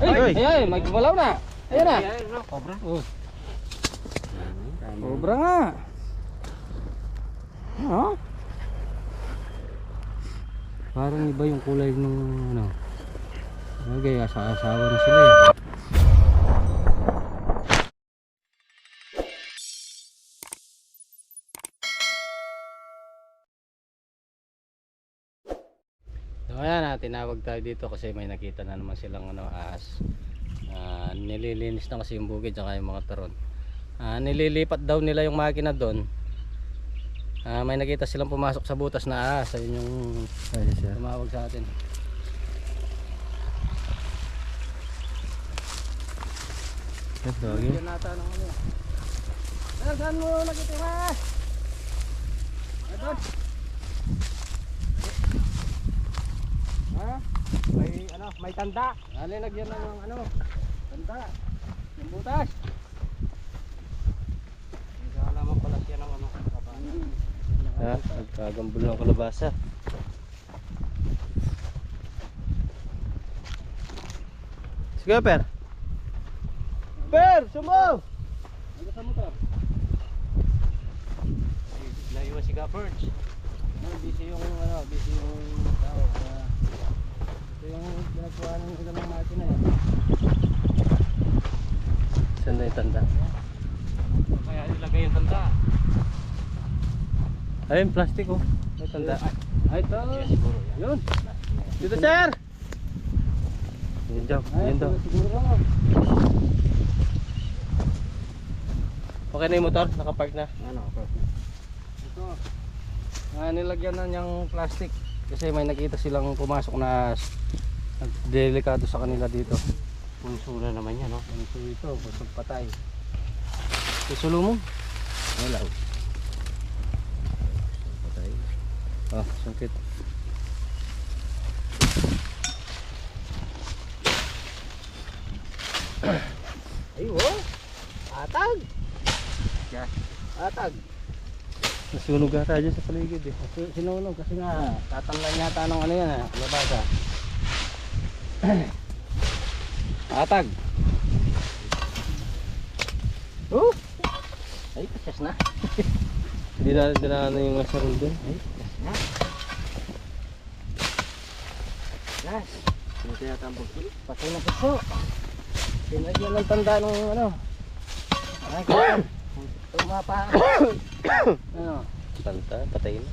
Ay, magwalaw na. Ayan na. Cobra. Oh. Cobra nga. Oh. Parang iba yung kulay ng ano. Okay, asawa na sila eh. So ayan, tinawag tayo dito kasi may nakita na naman silang ano, ahas. Nililinis na kasi yung bukid at yung mga taron. Nililipat daw nila yung makina doon. May nakita silang pumasok sa butas na ahas. Ayun yung tumawag sa atin. Yan nata ng ano. Saan mo nakitira? Doon. May tanda. Lagyan na ng ano, tanda. Ng butas. Hindi alaman pala siya ng ano, kalabasa. Nagkagambol ng kalabasa. Sige, Per. Per, sumo! Ano sa motor? Naiwan si Gafford. Busy yung ano, busy yung tao. Ito yung pinagkuhan ng ilang makina eh. Saan na yung tanda? Kaya ilagay yung tanda. Ayun, plastic oh. May tanda. Ay, ito. Siguro yan. Yun. Dito, sir! Yun daw, yun daw. Siguro. Okay na yung motor? Nakapark na? Ano, perfect. Ito. Nilagyan na niyang plastic kasi may nakita silang pumasok na delikado sa kanila dito. Punso na naman yan, no? Punso ito, pusog patay. Susulo mo? Wala. Patay. Sungkit. Ayun. Atag. Yeah. Atag. Nasunog ata dyan sa paligid eh. Sinunog kasi nga tatamlan yata ng ano yan labasa. Atag. Ay, pasyas na. Hindi na dinaanan yung masarol dun. Ay, pasyas na. Yes. Ano kaya tambok dun? Patay na puso. Pinagyan ng tanda ng ano. Ay, kaya. Tumapa. Ano? Tanta, patay na.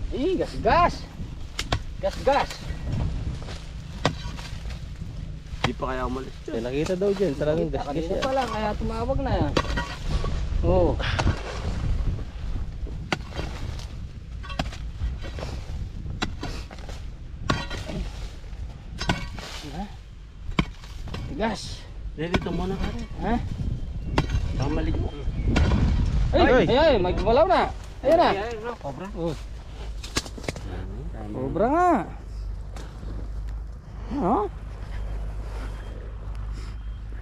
Ay, gas. Gas. Di pa kaya umalis dyan. Nakita daw dyan, talagang gas Kanina yan. pa lang, kaya tumawag na yan. Oo. Tigas. Dito muna ka rin. Ha? Kamalig mo. Ay, magwalaw na. Ayan na. Cobra. Oh. Cobra nga. Ano?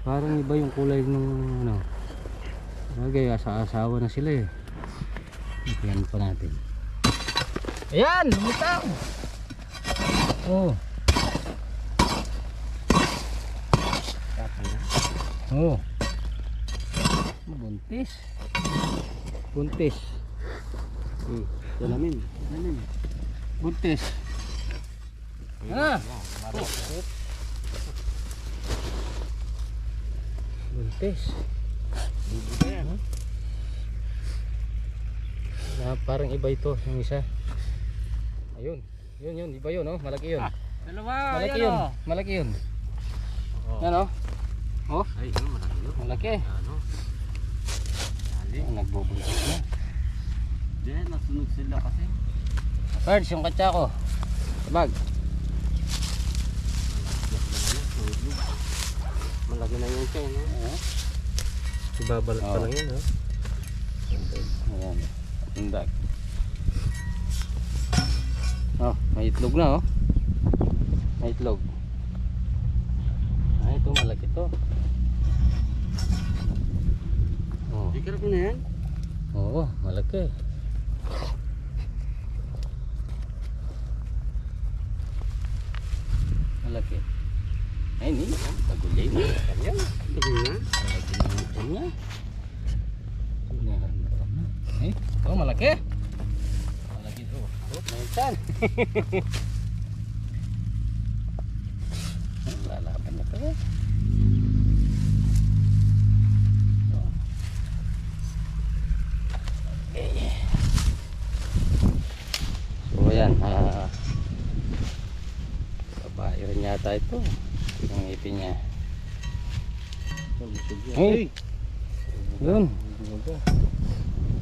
Parang iba yung kulay ng ano. Okay, asawa na sila eh. Tingnan pa natin. Ayan, lumitaw. Oh. Oh. Buntis. Dalamin. Buntis. Buntis. Parang iba ito yung isa. Ayun. Yun, iba yun, oh. Malaki yun. Dalawa, Malaki yun. Malaki yun. Ano? Oh, ay, malaki yun. malaki. Ano? Nagbubuntis na. Hindi, nasunog sila kasi. Birds, yung katsa ko. Sabag. Malaki na yung chain, no? Ibabalat pa lang yan, no? Ayan. Tindag. Oh, may itlog na, oh. May itlog. Ay, ito malaki to. Oh. Ikar ko na yan? Oo, malaki. malaki. Ay, hindi. Pagulay na. Yan. Malaki na yung kanya. Ay, oh, malaki. Malaki ito. Oh, may chan. Lalaban na ito. Okay. So, ayan. Babae rin yata ito. Ang ipin niya. Hey! Yun.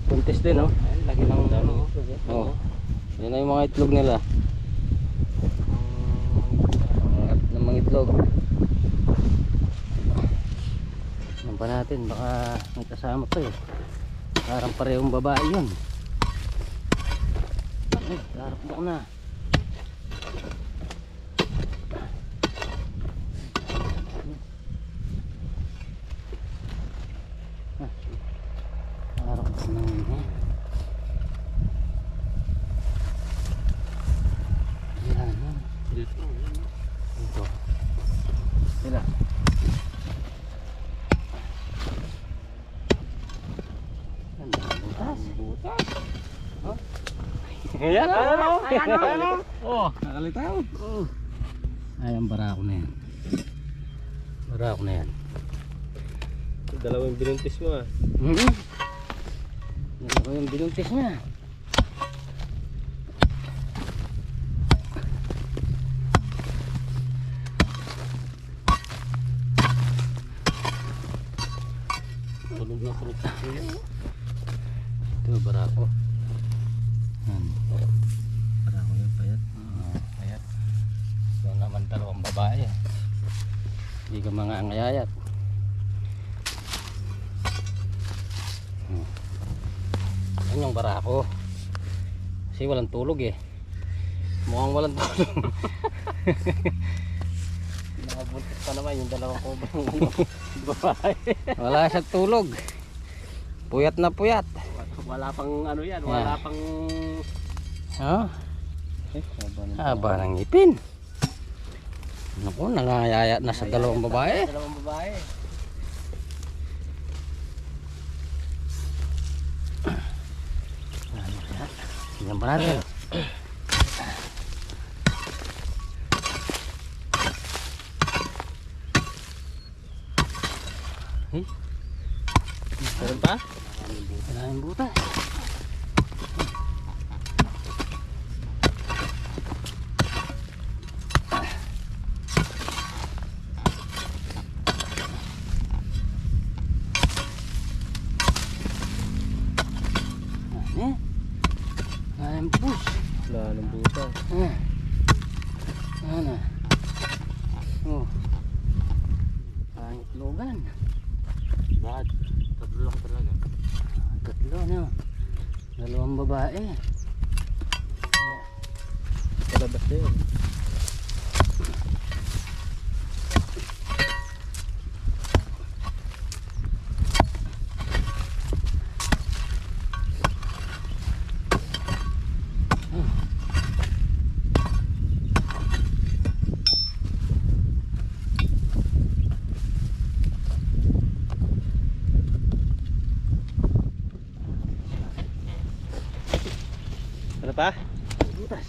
Puntis din, oh. Lagi ng ano. Oh. Yan na yung mga itlog nila. Ng mga itlog. Yan pa natin. Baka may kasama pa eh. Parang parehong babae yun. Ay, harap mo na. Harap mo na yun eh. Yan, yan. Dito. Ito. Sila. Butas. Butas. Oh. Ayan, Ano? oh, nakalitaw. Oh. Ay, ang barako na yan. Barako na yan. Dalawang binuntis mo ah. Yan ako yung binuntis niya. Tulog na kurot na. Ito, barako. Yan. Parang yung payat. Payat. Ito naman dalawang babae. Hindi ka mga angayayat. Yan yung barako. Kasi walang tulog eh. Mukhang walang tulog. Nakabuntis pa naman yung dalawang kobrang babae. Wala siyang tulog. Puyat na puyat. Wala pang ano yan. Wala pang... Ha? Haba ng ngipin. Naku, nangayaya na sa dalawang babae. Dalawang babae. Tingnan pa natin. Hey, Meron pa? maraming butas. Maraming butas. Wala nang butas. Ano? Oh. Pangitlogan. Bakit? Tatlo lang talaga. Tatlo na. Dalawang babae. Palabas na yun. Ano pa? Butas.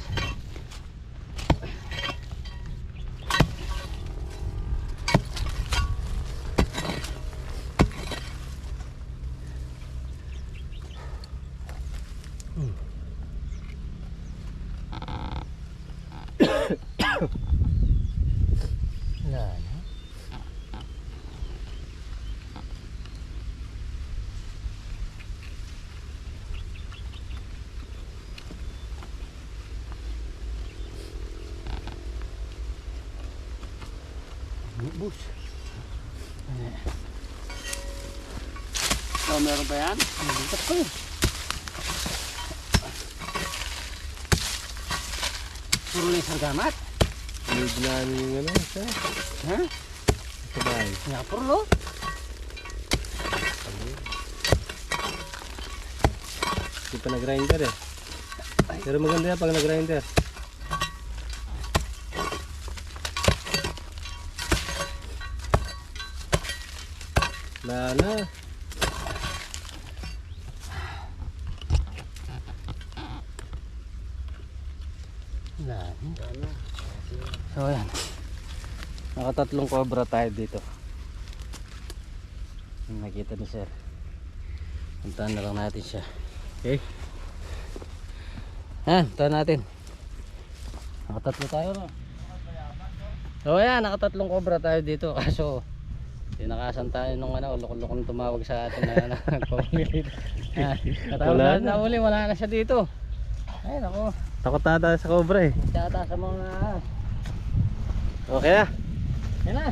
Wala na. Bus. Oh, meron pa yan? Ano dito pa eh? Puro na isang gamat. Biglaan yung ano siya. Ha? Sabay. Nga puro. Hindi pa nag-grinder eh. Pero maganda yan pag nag-grinder. Wala na. Wala na. So ayan. Nakatatlong cobra tayo dito. Yung nakita ni sir. Puntahan na lang natin siya. Okay. Ayan, puntahan natin. Nakatatlo tayo no. So ayan, nakatatlong cobra tayo dito. Kaso tinakasan tayo nung ulok-ulok tumawag sa atin na nagpahuli dito. Katawag Wala natin na uli, wala na siya dito. Ayun ako. Takot na tayo sa cobra eh. Tata sa mga Okay na. yan na.